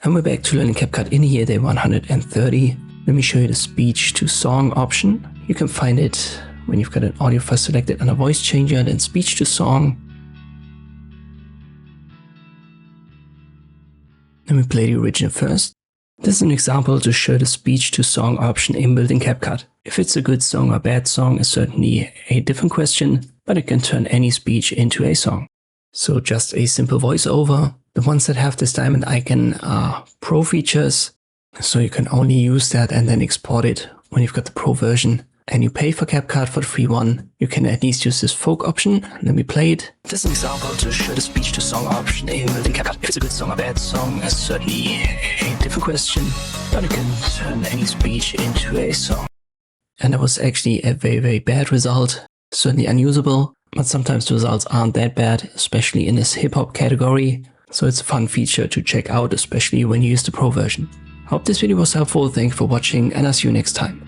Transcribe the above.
And we're back to learning CapCut in here, day 130. Let me show you the speech to song option. You can find it when you've got an audio file selected and a voice changer, then speech to song. Let me play the original first. This is an example to show the speech to song option inbuilt in CapCut. If it's a good song or bad song is certainly a different question, but it can turn any speech into a song. So just a simple voiceover. The ones that have this diamond icon are pro features, so you can only use that and then export it when you've got the pro version. And you pay for CapCut for the free one, you can at least use this folk option. Let me play it. This is an example to show the speech to song option inbuilt in CapCut. If it's a good song or bad song is certainly a different question, but it can turn any speech into a song. And that was actually a very bad result, certainly unusable, but sometimes the results aren't that bad, especially in this hip-hop category. So it's a fun feature to check out, especially when you use the pro version. Hope this video was helpful, thank you for watching, and I'll see you next time.